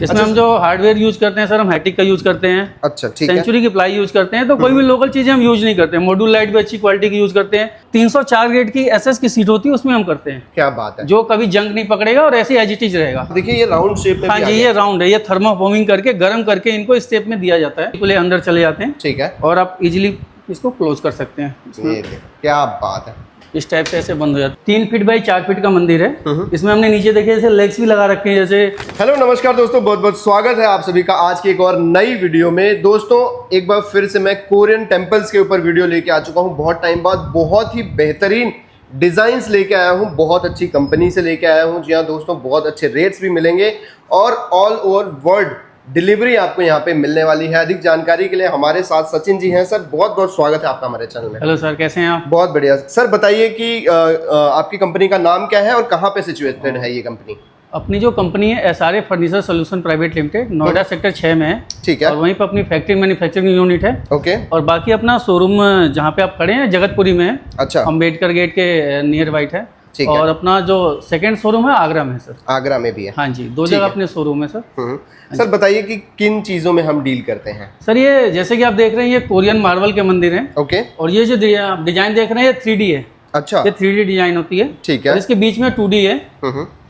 इसमें हम जो हार्डवेयर यूज करते हैं सर, हम हैटिक का यूज करते हैं। अच्छा, ठीक है। सेंचुरी की प्लाई यूज करते हैं। तो कोई भी लोकल चीजें हम यूज नहीं करते हैं। मॉड्यूल लाइट भी अच्छी क्वालिटी की यूज करते हैं। 304 ग्रेड की एसएस की सीट होती है, उसमें हम करते हैं। क्या बात है। जो कभी जंग नहीं पकड़ेगा और ऐसे एज इट इज रहेगा। देखिए ये राउंड शेप में हाँ जी, ये राउंड है। ये थर्मोफॉर्मिंग करके गर्म करके इनको इस शेप में दिया जाता है। खुले अंदर चले जाते हैं, ठीक है। और आप इजीली इसको क्लोज कर सकते हैं। ये देखो, क्या बात है। इस टाइप से ऐसे बंद हो जाता है। 3 फीट बाई 4 फीट का मंदिर है। इसमें हमने नीचे देखे जैसे लेग्स भी लगा रखे हैं जैसे। हेलो नमस्कार दोस्तों, बहुत बहुत स्वागत है आप सभी का आज की एक और नई वीडियो में। दोस्तों एक बार फिर से मैं कोरियन टेम्पल्स के ऊपर वीडियो लेके आ चुका हूँ। बहुत टाइम बाद बहुत ही बेहतरीन डिजाइन्स लेके आया हूँ, बहुत अच्छी कंपनी से लेके आया हूँ। जी हाँ दोस्तों, बहुत अच्छे रेट्स भी मिलेंगे और ऑल ओवर वर्ल्ड डिलीवरी आपको यहाँ पे मिलने वाली है। अधिक जानकारी के लिए हमारे साथ सचिन जी हैं। सर बहुत बहुत स्वागत है आपका हमारे चैनल में। हेलो सर, कैसे हैं आप? बहुत बढ़िया। सर बताइए कि आपकी कंपनी का नाम क्या है और कहाँ पे सिचुएटेड है ये कंपनी? अपनी जो कंपनी है SRA furniture solution private limited, Noida sector 6 में है। ठीक है। और वहीं पर अपनी फैक्ट्री मैन्युफैक्चरिंग यूनिट है। ओके। और बाकी अपना शोरूम जहाँ पे आप खड़े हैं जगतपुरी में है। अच्छा। अम्बेडकर गेट के नियर बाइट है। ठीक है। और अपना जो सेकंड शोरूम है आगरा में है सर। आगरा में भी है? हाँ जी, 2 जगह अपने शोरूम है सर। सर बताइए कि किन चीजों में हम डील करते हैं? सर ये जैसे कि आप देख रहे हैं, ये कोरियन मार्बल के मंदिर हैं। ओके। और ये जो डिजाइन देख रहे हैं ये 3D है। अच्छा। ये 3D डिजाइन होती है। ठीक है। और इसके बीच में 2D है।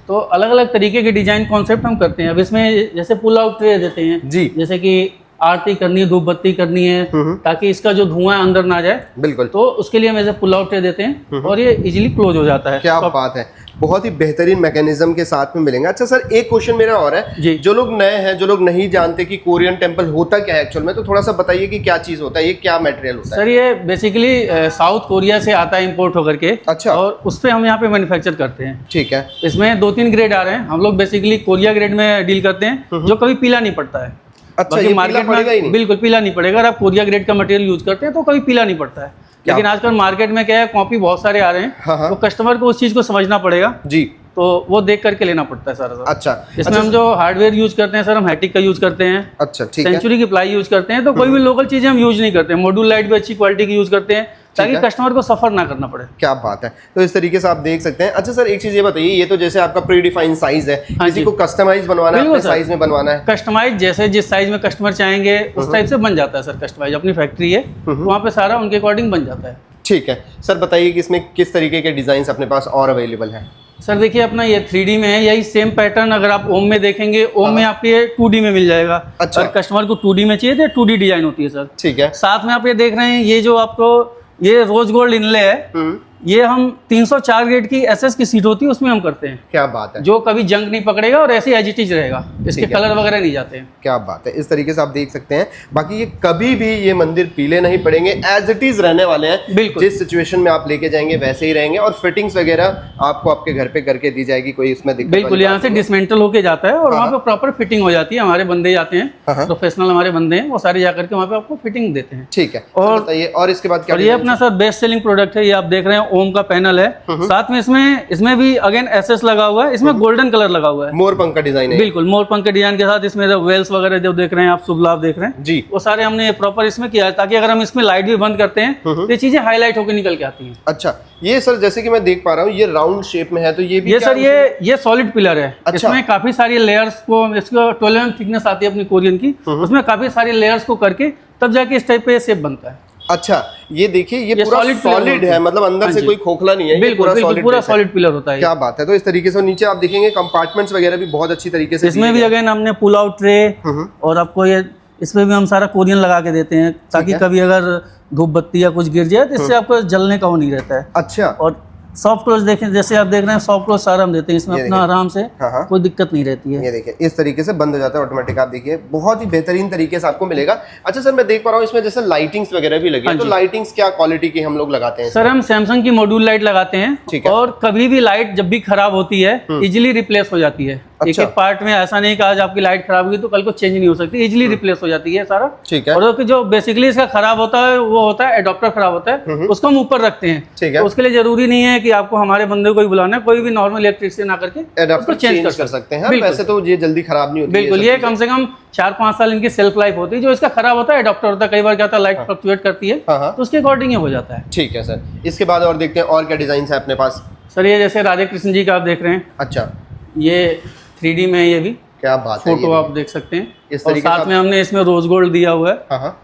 तो अलग अलग तरीके के डिजाइन कॉन्सेप्ट हम करते हैं। अब इसमें जैसे पुल आउट ट्रे देते हैं जी। जैसे कि आरती करनी है, धूप बत्ती करनी है, ताकि इसका जो धुआं अंदर ना जाए। बिल्कुल। तो उसके लिए हम ऐसे पुल आउट ट्रे देते हैं और ये इजीली क्लोज हो जाता है। क्या बात है, बहुत ही बेहतरीन मैकेनिज्म के साथ में मिलेंगे। अच्छा सर, एक क्वेश्चन मेरा और है जी। जो लोग नए हैं, जो लोग नहीं जानते कि कोरियन टेम्पल होता क्या है एक्चुअल में, तो थोड़ा सा बताइए कि क्या चीज होता है, ये क्या मटेरियल होता है? सर ये बेसिकली साउथ कोरिया से आता है इम्पोर्ट होकर के। अच्छा। और उस पर हम यहाँ पे मैन्युफैक्चर करते हैं। ठीक है। इसमें 2-3 ग्रेड आ रहे हैं। हम लोग बेसिकली कोरिया ग्रेड में डील करते हैं, जो कभी पीला नहीं पड़ता है। अच्छा, ये मार्केट में बिल्कुल पीला नहीं पड़ेगा। अगर आप कोरिया ग्रेड का मटेरियल यूज करते हैं तो कभी पीला नहीं पड़ता है। लेकिन आजकल मार्केट में क्या है, कॉपी बहुत सारे आ रहे हैं। हाँ। तो कस्टमर को उस चीज को समझना पड़ेगा जी। तो वो देख करके लेना पड़ता है सारा सर। अच्छा। इसमें हम जो हार्डवेयर यूज करते हैं सर, हम हैटिक का यूज करते हैं। अच्छा, ठीक है। सेंचुरी की प्लाई यूज करते हैं। तो कोई भी लोकल चीजें हम यूज नहीं करते हैं। मॉड्यूल लाइट भी अच्छी क्वालिटी की यूज करते हैं ताकि कस्टमर को सफर ना करना पड़े। क्या बात है, तो इस तरीके से आप देख सकते हैं। अच्छा सर, एक चीज ये बताइए, ये तो जैसे आपका प्री डिफाइंड साइज है, किसी को कस्टमाइज बनवाना है, अपने साइज में बनवाना है? कस्टमाइज जैसे जिस साइज में कस्टमर चाहेंगे उस टाइप से बन जाता है सर। कस्टमाइज अपनी फैक्ट्री है, वहाँ पे सारा उनके अकॉर्डिंग बन जाता है। ठीक है। सर बताइए कि इसमें किस तरीके के डिजाइन अपने पास और अवेलेबल है? सर देखिए, अपना ये 3D में है। यही सेम पैटर्न अगर आप ओम में देखेंगे, ओम में आपको ये 2D में मिल जाएगा। अच्छा। अगर कस्टमर को 2D में चाहिए तो 2D डिजाइन होती है सर। ठीक है। साथ में आप ये देख रहे हैं, ये जो आपको ये रोज गोल्ड इनले है, ये हम 304 ग्रेड की एसएस की सीट होती है, उसमें हम करते हैं। क्या बात है। जो कभी जंग नहीं पकड़ेगा और ऐसे एज इट इज रहेगा। इसके कलर वगैरह नहीं जाते हैं। क्या बात है, इस तरीके से आप देख सकते हैं। बाकी ये कभी भी ये मंदिर पीले नहीं पड़ेंगे, एज इट इज रहने वाले हैं। बिल्कुल। जिस सिचुएशन में आप लेके जाएंगे वैसे ही रहेंगे। और फिटिंग्स वगैरह आपको आपके घर पे करके दी जाएगी, कोई इसमें दिक्कत? बिल्कुल, यहाँ से डिसमेंटल होके जाता है और वहाँ पे प्रॉपर फिटिंग हो जाती है। हमारे बंदे जाते हैं, प्रोफेशनल हमारे बंदे हैं, वो सारे जाकर के वहाँ पे आपको फिटिंग देते हैं। ठीक है। और बताइए, और इसके बाद क्या? ये अपना सर बेस्ट सेलिंग प्रोडक्ट है। ये आप देख रहे हैं ओम का पैनल है। साथ में इसमें भी अगेन एसएस लगा हुआ है। इसमें गोल्डन कलर लगा हुआ है। मोर पंख का डिजाइन है। बिल्कुल, मोर पंख के डिजाइन के साथ इसमें वेल्स वगैरह जो देख रहे हैं आप, शुभ लाभ देख रहे हैं जी, वो सारे हमने प्रॉपर इसमें किया है ताकि अगर हम इसमें लाइट भी बंद करते हैं तो ये चीजें हाईलाइट होकर निकल के आती हैं। अच्छा, ये सर जैसे कि मैं देख पा रहा हूँ, ये राउंड शेप में है, तो ये भी सर ये सॉलिड पिलर है। अच्छा। इसमें काफी सारी लेयर्स को, इसको 12 mm थिकनेस आती है अपनी कोरियन की, उसमें काफी सारी लेयर्स को करके तब जाके इस टाइप पे शेप बनता है। अच्छा, ये देखिए, ये पूरा सॉलिड है, मतलब अंदर से कोई खोखला नहीं है। बिल्कुल, पूरा सॉलिड पिलर होता है। क्या बात है। तो इस तरीके से नीचे आप देखेंगे कंपार्टमेंट्स वगैरह भी बहुत अच्छी तरीके से। इसमें भी अगेन हमने पुल आउट ट्रे, और आपको ये इसमें भी हम सारा कोरियन लगा के देते हैं ताकि कभी अगर धूप बत्ती या कुछ गिर जाए तो इससे आपको जलने का वो नहीं रहता है। अच्छा। और सॉफ्ट क्लोज देखें, जैसे आप देख रहे हैं, सॉफ्ट क्लोज सारा हम देते हैं इसमें, अपना आराम से कोई दिक्कत नहीं रहती है। ये देखिए, इस तरीके से बंद हो जाता है ऑटोमेटिक। आप देखिए, बहुत ही बेहतरीन तरीके से आपको मिलेगा। अच्छा सर, मैं देख पा रहा हूँ इसमें जैसे लाइटिंग्स वगैरह भी लगी है, तो लाइटिंग्स क्या क्वालिटी की हम लोग लगाते हैं? सर हम सैमसंग की मॉड्यूल लाइट लगाते हैं। ठीक है। और कभी भी लाइट जब भी खराब होती है इजिली रिप्लेस हो जाती है। एक एक पार्ट में, ऐसा नहीं कि आज आपकी लाइट खराब हुई तो कल को चेंज नहीं हो सकती, इजिली रिप्लेस हो जाती है सारा। ठीक है। और जो बेसिकली इसका खराब होता है वो होता है एडाप्टर खराब होता है, उसको हम ऊपर रखते हैं। ठीक है। उसके लिए जरूरी नहीं है कि आपको हमारे बंदे को ही बुलाना है, कोई भी नॉर्मल इलेक्ट्रिशियन आकर के एडाप्टर चेंज कर सकते हैं। वैसे तो ये जल्दी खराब नहीं होती। बिल्कुल, ये कम से कम 4-5 साल इनकी सेल्फ लाइफ होती है। जो इसका खराब होता है एडाप्टर होता है, कई बार क्या होता है लाइट फ्लक्चुएट करती है, तो उसके अकॉर्डिंग हो जाता है। ठीक है सर, इसके बाद और देखते हैं और क्या डिजाइन है अपने पास? सर ये जैसे राधे कृष्ण जी का आप देख रहे हैं। अच्छा। ये 3D में, ये भी क्या बात है, फोटो आप देख सकते हैं। इस और तरीके साथ में हमने इसमें रोज गोल्ड दिया हुआ है। हाँ,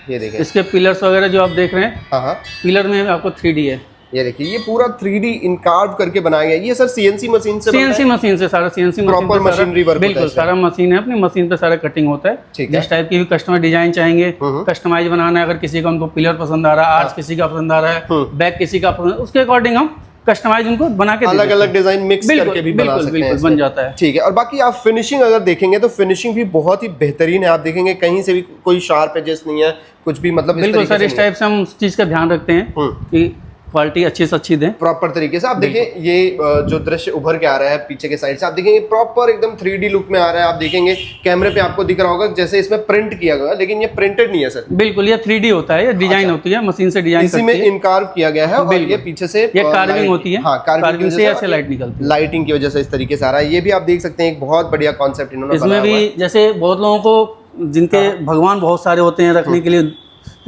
ये देखिए इसके पिलर्स वगैरह जो आप देख रहे हैं, हाँ, पिलर में आपको 3D है। ये देखिए ये पूरा 3D इनकार्व करके बनाया गया है। ये सर सीएनसी मशीन से सीएनसी मशीन से सारा, सीएनसी प्रॉपर मशीनरी वर्क होता है। बिल्कुल सारा मशीन है, अपनी मशीन पे सारा कटिंग होता है। जिस टाइप की भी कस्टमर डिजाइन चाहेंगे, कस्टमाइज बनाना है, अगर किसी का उनको पिलर पसंद आ रहा है, आर्च किसी का पसंद आ रहा है, बैक किसी का पसंद, उसके अकॉर्डिंग हम कस्टमाइज उनको बना के अलग अलग डिजाइन मिक्स करके भी बना सकते हैं, बन जाता है। ठीक है। और बाकी आप फिनिशिंग अगर देखेंगे तो फिनिशिंग भी बहुत ही बेहतरीन है। आप देखेंगे कहीं से भी कोई शार्प एजेस नहीं है, कुछ भी, मतलब बिल्कुल सर, इस टाइप से हम उस चीज का ध्यान रखते हैं कि क्वालिटी अच्छी से अच्छी दें, प्रॉपर तरीके से। आप देखिए ये जो दृश्य उभर के आ रहा है पीछे के साइड से, आप देखेंगे प्रॉपर एकदम 3D लुक में आ रहा है। आप देखेंगे कैमरे पे आपको दिख रहा होगा जैसे इसमें प्रिंट किया गया, लेकिन ये प्रिंटेड नहीं है सर। बिल्कुल ये 3D होता है, ये डिजाइन होती है, मशीन से डिजाइन इसी में इनकार्व किया गया है। और ये पीछे से ये कार्विंग होती है। हाँ, कार्विंग से ऐसे लाइट निकलती है, लाइटिंग की वजह से इस तरीके से आ रहा है। ये भी आप देख सकते हैं एक बहुत बढ़िया कॉन्सेप्ट इन्होंने इसमें भी। जैसे बहुत लोगों को जिनके भगवान बहुत सारे होते हैं रखने के लिए,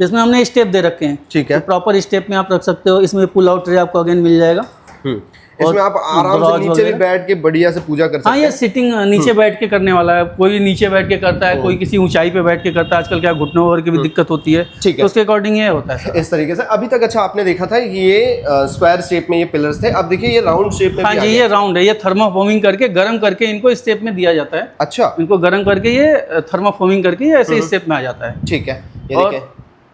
जिसमें हमने स्टेप दे रखे हैं, ठीक है, प्रॉपर स्टेप में आप रख सकते हो। इसमें पुल आउट ट्रे आपको अगेन मिल जाएगा। इसमें आप आराम से नीचे भी बैठ के बढ़िया से पूजा कर सकते हैं। हाँ, ये सिटिंग नीचे बैठ के करने वाला है। कोई नीचे बैठ के करता है, कोई किसी ऊंचाई पे बैठ के करता है। आजकल क्या घुटनों वगैरह की भी दिक्कत होती है, ठीक है, तो उसके अकॉर्डिंग ये होता है इस तरीके से। अभी तक अच्छा आपने देखा था ये स्क्वायर शेप में ये पिलर्स थे, अब देखिए ये राउंड शेप में। हाँ जी, ये राउंड है। ये थर्माफॉर्मिंग करके गर्म करके इनको इस शेप में दिया जाता है। अच्छा, इनको गर्म करके ये थर्माफॉर्मिंग करके ऐसे इस शेप में आ जाता है। ठीक है, ये देखिए।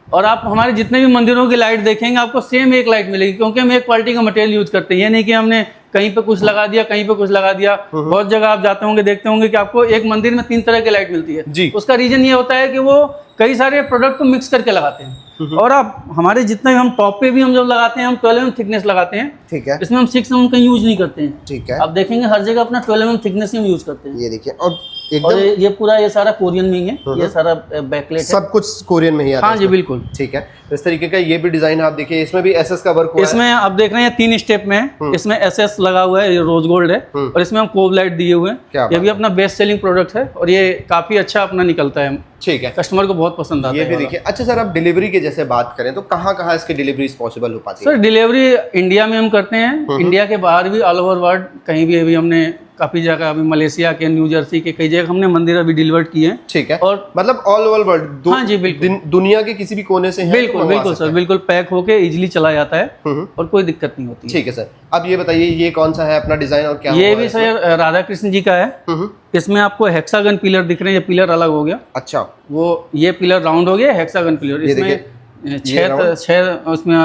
और आप हमारे जितने भी मंदिरों की लाइट देखेंगे आपको सेम एक लाइट मिलेगी, क्योंकि हम एक क्वालिटी का मटेरियल यूज करते हैं। ये नहीं कि हमने कहीं पे कुछ लगा दिया, कहीं पे कुछ लगा दिया। बहुत जगह आप जाते होंगे, देखते होंगे कि आपको एक मंदिर में 3 तरह की लाइट मिलती है जी। उसका रीजन ये होता है कि वो कई सारे प्रोडक्ट को मिक्स करके लगाते हैं। और आप हमारे जितने भी हम टॉप पे भी हम जब लगाते हैं, हम 12 mm थिकनेस लगाते हैं, ठीक है। इसमें हम 6 mm का यूज नहीं करते हैं, ठीक है। आप देखेंगे हर जगह अपना 12 mm थिकनेस ही हम यूज करते हैं। ये देखिए, और ये पूरा ये सारा कोरियन में ही है, ये सारा बैकलाइट सब कुछ कोरियन में ही आता है। हाँ जी बिल्कुल, ठीक है। इस तरीके का ये भी डिजाइन आप देखिए, इसमें भी एसएस का वर्क हुआ है। इसमें आप देख रहे हैं 3 स्टेप में है। इसमें एसएस लगा हुआ है, ये रोज गोल्ड है, और इसमें हम कोव लाइट दिए हुए हैं। ये भी अपना बेस्ट सेलिंग प्रोडक्ट है और ये काफी अच्छा अपना निकलता है, ठीक है, कस्टमर को बहुत पसंद आता है। ये भी देखिए। अच्छा सर, अब डिलीवरी की जैसे बात करें तो कहाँ कहाँ इसकी डिलीवरी पॉसिबल हो पाती है? सर डिलीवरी इंडिया में हम करते हैं, इंडिया के बाहर भी, ऑल ओवर वर्ल्ड कहीं भी। अभी हमने काफी जगह, अभी मलेशिया के, न्यू जर्सी के कई जगह हमने मंदिर अभी डिलीवर किए हैं, ठीक है। और मतलब ऑल ओवर वर्ल्ड? हाँ जी बिल्कुल, दुनिया के किसी भी कोने से बिल्कुल बिल्कुल सर, बिल्कुल पैक होके इजीली चला जाता है और कोई दिक्कत नहीं होती। ठीक है सर, अब ये बताइए ये कौन सा है अपना डिजाइन और क्या? ये भी सर राधा कृष्ण जी का है। इसमें आपको हेक्सागन पिलर दिख रहे हैं, ये पिलर अलग हो गया। अच्छा, वो ये पिलर राउंड हो गया, हेक्सागन पिलर। इसमें 6 उसमें,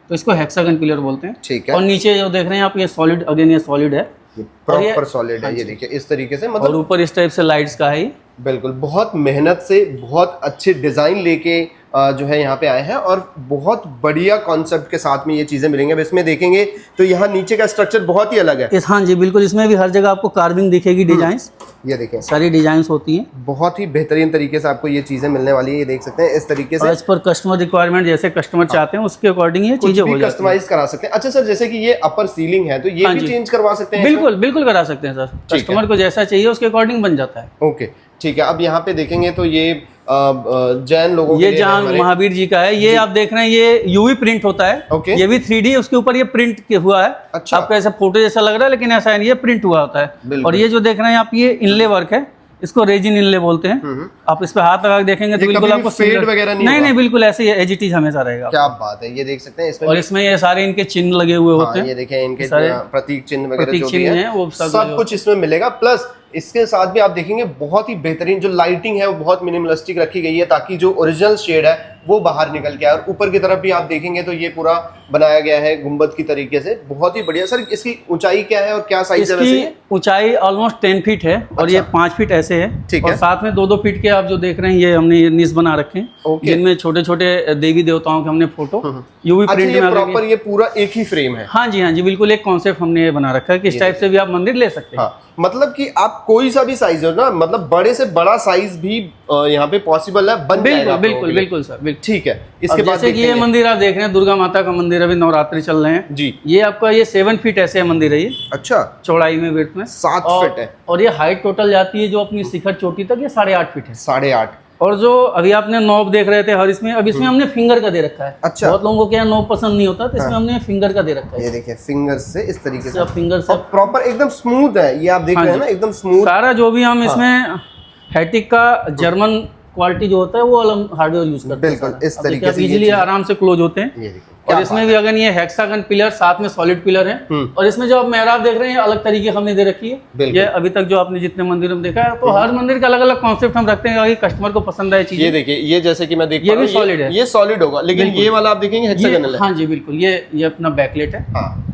तो इसको हेक्सागन पिलर बोलते हैं, ठीक है। और नीचे जो देख रहे हैं आप, ये सॉलिड, अगेन ये सॉलिड है, प्रॉपर सॉलिड है। ये देखिए इस तरीके से, मतलब, और ऊपर इस टाइप से लाइट्स का है। बिल्कुल, बहुत मेहनत से बहुत अच्छे डिजाइन लेके जो है यहाँ पे आए हैं और बहुत बढ़िया कॉन्सेप्ट के साथ में ये चीजें मिलेंगे। अब इसमें देखेंगे तो यहाँ नीचे का स्ट्रक्चर बहुत ही अलग है। हाँ जी बिल्कुल, इसमें भी हर जगह आपको कार्विंग दिखेगी, डिजाइंस, ये देखें सारी डिजाइंस होती हैं। बहुत ही बेहतरीन तरीके से आपको ये चीजें मिलने वाली है, ये देख सकते हैं इस तरीके से। एज पर कस्टमर रिक्वायरमेंट, जैसे कस्टमर चाहते हैं उसके अकॉर्डिंग ये चीजें हो कस्टमाइज करा सकते हैं। अच्छा सर, जैसे कि ये अपर सीलिंग है तो ये भी चेंज करवा सकते हैं? बिल्कुल बिल्कुल करा सकते हैं सर, कस्टमर को जैसा चाहिए उसके अकॉर्डिंग बन जाता है। ओके, ठीक है। अब यहाँ पे देखेंगे तो ये जैन लोगों ये जैन महावीर जी का है। ये आप देख रहे हैं, ये यूवी प्रिंट होता है, ये भी 3D है, उसके ऊपर ये प्रिंट हुआ है। अच्छा, आपको ऐसा फोटो जैसा लग रहा है लेकिन ऐसा नहीं, ये प्रिंट हुआ होता है। और ये जो देख रहे हैं आप, ये इनले वर्क है, इसको रेजिन इनले बोलते हैं। आप इस पे हाथ लगा के देखेंगे तो बिल्कुल आपको फेड वगैरह नहीं, बिल्कुल ऐसे ही एज इट इज हमेशा रहेगा। क्या बात है, ये देख सकते हैं इसमें। और इसमें ये सारे इनके चिन्ह लगे हुए होते हैं, ये देखें इनके प्रतीक चिन्ह वगैरह जो भी है वो सब कुछ इसमें मिलेगा। प्लस इसके साथ भी आप देखेंगे बहुत ही बेहतरीन जो लाइटिंग है वो बहुत मिनिमलिस्टिक रखी गई है, ताकि जो ओरिजिनल शेड है वो बाहर निकल के आए। और ऊपर की तरफ भी आप देखेंगे तो ये पूरा बनाया गया है गुंबद की तरीके से, बहुत ही बढ़िया। सर इसकी ऊंचाई क्या है और क्या साइज है? वैसे ऊंचाई ऑलमोस्ट 10 फीट है और ये 5 फीट ऐसे है, ठीक है। और साथ में 2-2 फीट के आप जो देख रहे हैं, ये हमने ये निश बना रखे हैं, जिनमें छोटे छोटे देवी देवताओं के हमने फोटो यूवी प्रिंट में प्रॉपर, ये पूरा एक ही फ्रेम है? हाँ जी बिल्कुल, एक कॉन्सेप्ट हमने बना रखा है कि इस टाइप से भी आप मंदिर ले सकते हैं। मतलब कि आप कोई सा भी साइज हो ना, मतलब बड़े से बड़ा साइज भी यहाँ पे पॉसिबल है, बन जाएगा। बिल्कुल सर, ठीक है। इसके बाद जैसे कि ये मंदिर आप देख रहे हैं, दुर्गा माता का मंदिर, अभी नवरात्रि चल रहे हैं जी। ये आपका ये 7 फीट ऐसे मंदिर है ये। अच्छा, चौड़ाई में, विड्थ में 7 फीट है। और ये हाइट टोटल जाती है जो अपनी शिखर चोटी तक, ये 8.5 फीट है। 8.5, और जो अभी आपने नॉब देख रहे थे हर इसमें, अब इसमें हमने फिंगर का दे रखा है। अच्छा, बहुत लोगों को क्या नॉब पसंद नहीं होता, तो इसमें हमने फिंगर का दे रखा है। ये देखिए फिंगर से इस तरीके से फिंगर से प्रॉपर एकदम स्मूथ है, ये आप देख रहे हैं ना, एकदम स्मूथ। सारा जो भी हम इसमें हैटिक का जर्मन क्वालिटी जो होता है वो अलग हार्डवेयर यूज करते हैं। बिल्कुल इस तरीके से इजीली आराम से क्लोज होते हैं। ये देखिए, और इसमें भी अगर ये हेक्सागन पिलर साथ में सॉलिड पिलर है, और इसमें जो आप मेहराब देख रहे हैं अलग तरीके हमने दे रखी है। ये अभी तक जो आपने जितने मंदिरों में देखा है, तो हर मंदिर का अलग अलग कॉन्सेप्ट हम रखते हैं ताकि कस्टमर को पसंद आए चीज। ये देखिए, ये जैसे कि मैं देख ये भी सॉलिड है, ये सॉलिड होगा, लेकिन ये वाला आप देखेंगे हेक्सागोनल है। हाँ जी बिल्कुल, ये अपना बैकलेट है।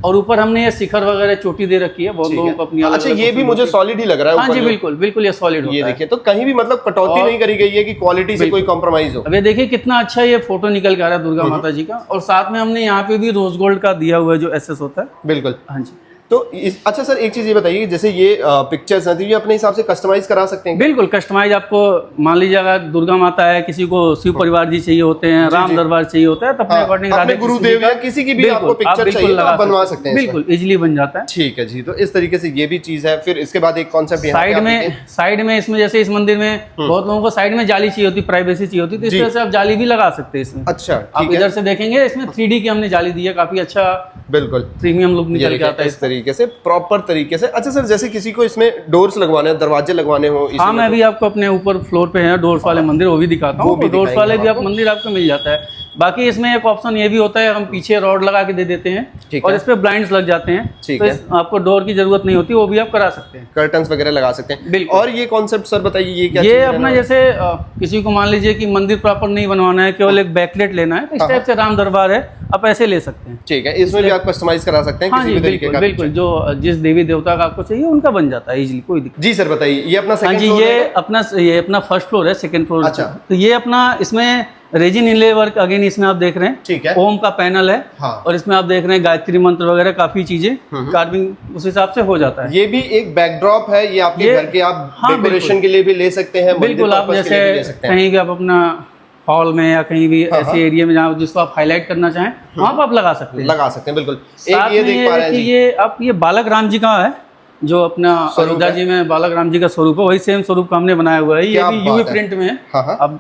और ऊपर हमने ये शिखर वगैरह चोटी दे रखी है, बहुत लोगों को अपनी। अच्छा, ये भी मुझे सॉलिड ही लग रहा है। हाँ जी बिल्कुल बिल्कुल, ये सॉलिड होता है। ये देखिए, तो कहीं भी मतलब कटौती नहीं करी गई है कि क्वालिटी से कोई कॉम्प्रोमाइज हो। अब ये देखिए कितना अच्छा ये फोटो निकल के आ रहा है दुर्गा माता जी का, और साथ में हमने यहाँ पे भी रोज गोल्ड का दिया हुआ है जो एसएस होता है। बिल्कुल, हाँ जी। तो अच्छा सर, एक चीज ये बताइए, जैसे ये पिक्चर्स हैं, तो ये अपने हिसाब से कस्टमाइज करा सकते हैं? बिल्कुल कस्टमाइज, आपको मान लीजिए अगर दुर्गा माता है, किसी को शिव परिवार जी चाहिए होते हैं, राम दरबार चाहिए होता है, तो अपने अकॉर्डिंग अपने गुरुदेव या किसी की भी आपको पिक्चर चाहिए तो आप बनवा सकते हैं, बिल्कुल इजीली बन जाता है। ठीक है जी, तो इस तरीके से ये भी चीज है। फिर इसके बाद एक कॉन्सेप्ट साइड में इसमें, जैसे इस मंदिर में बहुत लोगों को साइड में जाली चाहिए होती, प्राइवेसी चाहिए होती, तो इस तरह से आप जाली भी लगा सकते हैं इसमें। अच्छा, आप इधर से देखेंगे इसमें 3D की हमने जाली दी है, काफी अच्छा बिल्कुल प्रीमियम लुक निकल के आता है इस तरीके से, प्रॉपर तरीके से। अच्छा सर, जैसे किसी को इसमें डोर्स लगवाने हैं, दरवाजे लगवाने हो, हाँ मैं भी आपको अपने ऊपर फ्लोर पे है डोर्स वाले मंदिर, वो भी दिखाता हूँ। डोर्स वाले भी आप मंदिर आपको मिल जाता है। बाकी इसमें एक ऑप्शन ये भी होता है, हम पीछे रॉड लगा के दे देते हैं और इस पे ब्लाइंड्स लग जाते हैं, तो आपको डोर की जरूरत नहीं होती, वो भी आप करा सकते हैं। कर्टन्स वगैरह लगा सकते हैं। बिल्कुल। और ये कॉन्सेप्ट सर बताइए, ये क्या? ये अपना जैसे किसी को मान लीजिए कि मंदिर प्रॉपर नहीं बनवाना है, केवल एक बैकलेट लेना है, तो इस टाइप से राम दरबार है, आप ऐसे ले सकते हैं। ठीक है, इसमें भी आप कस्टमाइज करा सकते हैं। हाँ जी बिल्कुल बिल्कुल, जो जिस देवी देवता का आपको चाहिए उनका बन जाता है इजीली, कोई दिक्कत। जी सर बताइए, ये अपना हाँ जी, ये अपना फर्स्ट फ्लोर है, सेकंड फ्लोर। अच्छा, तो ये अपना इसमें रेजिन इनले वर्क अगेन इसमें आप देख रहे हैं। ठीक है, ओम का पैनल है। हाँ। और इसमें आप देख रहे हैं गायत्री मंत्र वगैरह काफी चीजें कार्विंग उस हिसाब से हो जाता है। ये भी एक बैकड्रॉप है, ये आपके घर के आप डेकोरेशन के लिए भी ले सकते हैं। बिल्कुल, आप जैसे कहीं भी आप अपना हॉल में या कहीं भी ऐसे एरिया में जहाँ जिसको आप हाईलाइट करना चाहें वहाँ पर आप लगा सकते हैं। बिल्कुल। एक ये देख पा रहे हैं ये आप, ये बालक राम जी का है, जो अपना अयोध्या जी में बालक राम जी का स्वरूप है, वही सेम स्वरूप का हमने बनाया हुआ है। ये भी यूवी प्रिंट में है। अब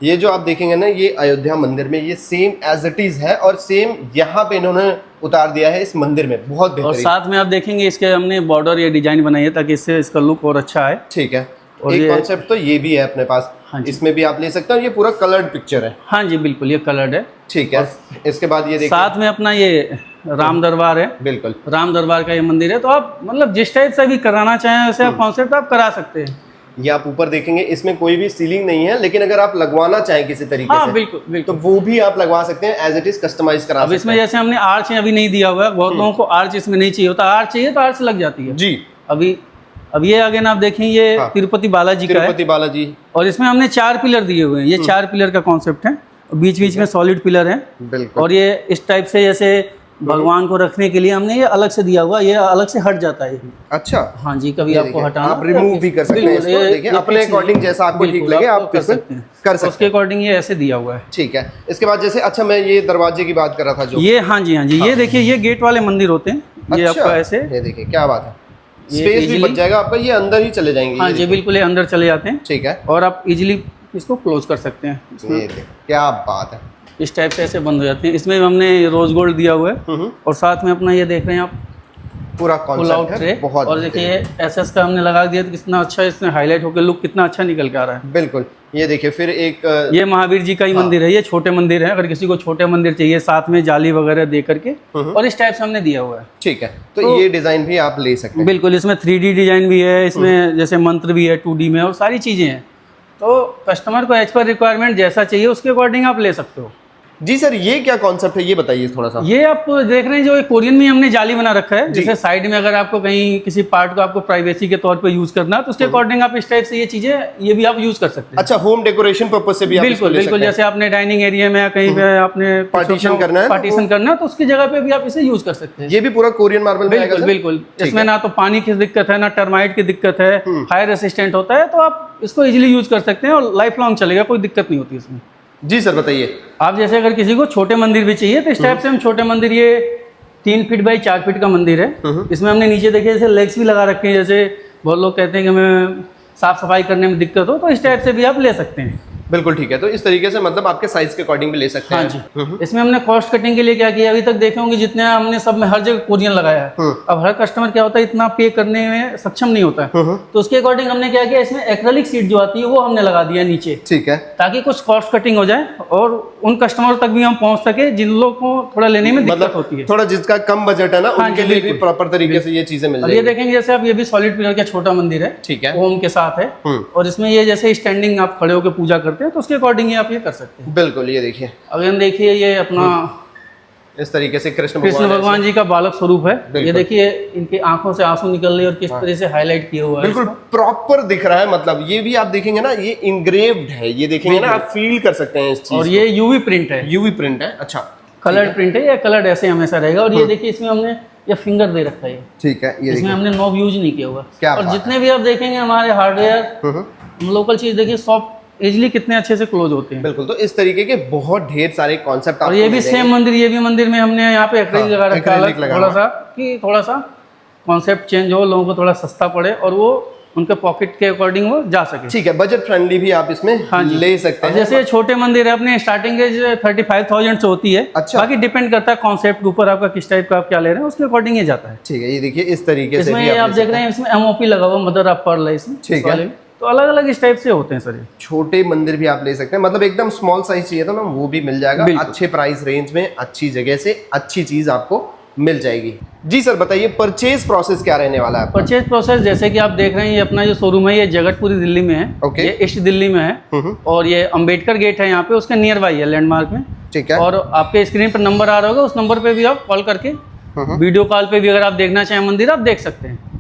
ये जो आप देखेंगे ना, ये अयोध्या मंदिर में ये सेम एज इट इज है, और सेम यहाँ पे इन्होंने उतार दिया है इस मंदिर में, बहुत बेहतरीन। और साथ में आप देखेंगे इसके हमने बॉर्डर या डिजाइन बनाई है ताकि इससे इसका लुक और अच्छा है। ठीक है, और एक कॉन्सेप्ट तो ये भी है अपने पास। हाँ, इसमें भी आप ले सकते हो, ये पूरा कलर्ड पिक्चर है। हाँ जी बिल्कुल, ये कलर्ड है। ठीक है, इसके बाद ये देखिए साथ में अपना ये राम दरबार है। बिल्कुल, राम दरबार का ये मंदिर है, तो आप मतलब जिस टाइप से भी कराना चाहें वैसे आप कॉन्सेप्ट आप करा सकते हैं। ये आप ऊपर देखेंगे, इसमें कोई भी सीलिंग नहीं है, लेकिन अगर आप लगवाना चाहें किसी तरीके से, बिल्कुल बिल्कुल, तो वो भी आप लगवा सकते हैं, एज इट इज कस्टमाइज करा सकते हैं। इसमें जैसे हमने आर्च अभी नहीं दिया हुआ है, बहुत लोगों को आर्च इसमें नहीं चाहिए होता, आर्च चाहिए तो आर्च लग जाती है जी। अब ये अगेन आप देखें, ये तिरुपति बालाजी का है, तिरुपति बालाजी, और इसमें हमने 4 पिलर दिए हुए हैं। ये 4 पिलर का कॉन्सेप्ट है, बीच बीच में सॉलिड पिलर है। बिल्कुल। और ये इस टाइप से जैसे भगवान को रखने के लिए हमने ये अलग से दिया हुआ, ये अलग से हट जाता है। अच्छा, हाँ जी, कभी आपको हटाना आप रिमूव भी कर सकते हैं इसको, देखिए अपने अकॉर्डिंग जैसा आपको ठीक लगे आप कर सकते हैं। उसके अकॉर्डिंग ये ऐसे दिया हुआ है। ठीक है, इसके बाद जैसे अच्छा मैं ये दरवाजे की बात कर रहा था जो ये, हाँ जी ये देखिए, ये गेट वाले मंदिर होते हैं। ये आपका ऐसे, ये देखिए क्या बात है, स्पेस भी बच जाएगा आपका, ये अंदर ही चले जाएंगे। हाँ जी बिल्कुल, ये अंदर चले जाते हैं। ठीक है, और आप इजीली इसको क्लोज कर सकते हैं। क्या बात है, इस टाइप से ऐसे बंद हो जाते हैं। इसमें हमने रोज गोल्ड दिया हुआ है, और साथ में अपना ये देख रहे हैं आप पूरा कॉन्सेप्ट है बहुत। और देखिए एसएस का हमने लगा दिया, तो कितना अच्छा इसमें हाईलाइट होकर लुक कितना अच्छा निकल के आ रहा है। बिल्कुल, ये देखिए फिर एक ये महावीर जी का ही मंदिर है, ये छोटे मंदिर है, अगर किसी को छोटे मंदिर चाहिए साथ में जाली वगैरह दे करके, और इस टाइप से हमने दिया हुआ है। ठीक है, तो ये डिजाइन भी आप ले सकते हैं। बिल्कुल, इसमें 3D डिजाइन भी है, इसमें जैसे मंत्र भी है 2D में, और सारी चीजें हैं, तो कस्टमर को एज पर रिक्वायरमेंट जैसा चाहिए उसके अकॉर्डिंग आप ले सकते हो। जी सर, ये क्या कॉन्सेप्ट है, ये बताइए थोड़ा सा। ये आप देख रहे हैं जो कोरियन में हमने जाली बना रखा है, जैसे साइड में अगर आपको कहीं किसी पार्ट को आपको प्राइवेसी के तौर पे यूज करना है, तो उसके अकॉर्डिंग आप इस टाइप से ये चीजें ये भी आप यूज कर सकते हैं। अच्छा, होम डेकोरेशन पर्पस से भी आप बिल्कुल बिल्कुल, जैसे आपने डाइनिंग एरिया में कहीं पे आपने पार्टीशन करना है तो उसकी जगह पे भी आप इसे यूज कर सकते हैं। ये भी पूरा कोरियन मार्बल में आएगा? बिल्कुल, इसमें ना तो पानी की दिक्कत है, ना टर्माइट की दिक्कत है, फायर रेसिस्टेंट होता है, तो आप इसको इजिली यूज कर सकते हैं और लाइफ लॉन्ग चलेगा, कोई दिक्कत नहीं होती इसमें। जी सर बताइए। आप जैसे अगर किसी को छोटे मंदिर भी चाहिए तो इस टाइप से हम छोटे मंदिर, ये 3 फीट बाई 4 फीट का मंदिर है, इसमें हमने नीचे देखिए जैसे लेग्स भी लगा रखे हैं, जैसे बहुत लोग कहते हैं कि हमें साफ सफाई करने में दिक्कत हो, तो इस टाइप से भी आप ले सकते हैं। बिल्कुल ठीक है। तो इस तरीके से मतलब आपके साइज के अकॉर्डिंग भी ले सकते हैं। हाँ जी। इसमें हमने कॉस्ट कटिंग के लिए क्या किया, अभी तक देखे होंगे जितने हमने सब में हर जगह कोरियन लगाया है। अब हर कस्टमर क्या होता है इतना पे करने में सक्षम नहीं होता है, तो उसके अकॉर्डिंग हमने क्या किया, इसमें एक्रेलिक सीट जो आती है वो हमने लगा दिया नीचे। ठीक है, ताकि कुछ कॉस्ट कटिंग हो जाए और उन कस्टमर तक भी हम पहुंच सके जिन लोगों को थोड़ा लेने में दिक्कत होती है। थोड़ा जिसका कम बजट है ना, उनके लिए भी प्रॉपर तरीके से ये चीजें मिल जाएगी। ये देखेंगे जैसे आप, ये भी सॉलिड पिलर का छोटा मंदिर है, ठीक है, ओम के साथ है, और इसमें ये जैसे स्टैंडिंग आप खड़े होकर पूजा करते हैं तो उसके अकॉर्डिंग ही आप ये कर सकते हैं। बिल्कुल, ये देखिए, अगर देखिए ये अपना इस तरीके से कृष्ण भगवान जी का बालक स्वरूप है। ये देखिए इनकी आंखों से आंसू निकल रहे और किस तरह से हाईलाइट किया हुआ है, बिल्कुल प्रॉपर दिख रहा है। मतलब ये भी आप देखेंगे ना, ये इंग्रेव्ड है, ये देखेंगे ना, आप फील कर सकते हैं इस चीज। और ये यूवी प्रिंट है, यूवी प्रिंट है, अच्छा, कलर्ड प्रिंट है, ये कलर्ड ऐसे हमेशा रहेगा। और ये देखिए इसमें हमने ये फिंगर दे रखा है, ठीक है, ये इसमें हमने नॉब यूज नहीं किया हुआ। क्या और जितने भी आप देखेंगे हमारे हार्डवेयर लोकल चीज देखिए सॉफ्ट इजिली कितने अच्छे से क्लोज होते हैं। बिल्कुल, तो इस तरीके के बहुत ढेर सारे कॉन्सेप्ट। और ये भी सेम मंदिर, ये भी मंदिर में हमने यहाँ पे एक्रेलिक लगा रखा है, थोड़ा सा कि थोड़ा सा कॉन्सेप्ट चेंज हो, लोगों को थोड़ा सस्ता पड़े और वो उनके पॉकेट के अकॉर्डिंग वो जा सके। ठीक है, बजट फ्रेंडली भी आप इसमें ले सकते हैं। जैसे छोटे मंदिर है अपने स्टार्टिंग रेंज 35,000 से होती है। अच्छा, बाकी डिपेंड करता है कॉन्सेप्ट के ऊपर, आपका किस टाइप का आप क्या ले रहे हैं उसके अकॉर्डिंग ये जाता है। ठीक है, ये देखिए इस तरीके से इसमें ये आप देख रहे हैं, इसमें एमओपी लगा हुआ, मदर ऑफ पर्ल है इसमें। ठीक है, तो अलग अलग इस टाइप से होते हैं सर। ये छोटे मंदिर भी आप ले सकते हैं, मतलब एकदम स्मॉल साइज चाहिए था ना, वो भी मिल जाएगा अच्छे प्राइस रेंज में, अच्छी जगह से अच्छी चीज आपको मिल जाएगी। जी सर बताइए, परचेज प्रोसेस क्या रहने वाला है? परचेज प्रोसेस जैसे कि आप देख रहे हैं, ये अपना जो शोरूम है ये जगतपुरी दिल्ली में है। ओके, ये ईस्ट दिल्ली में है और ये अंबेडकर गेट है यहाँ पे, उसके नियर बाई है, लैंडमार्क में। ठीक है, और आपके स्क्रीन पर नंबर आ रहा होगा, उस नंबर पे भी आप कॉल करके वीडियो कॉल पे भी अगर आप देखना चाहें मंदिर आप देख सकते हैं।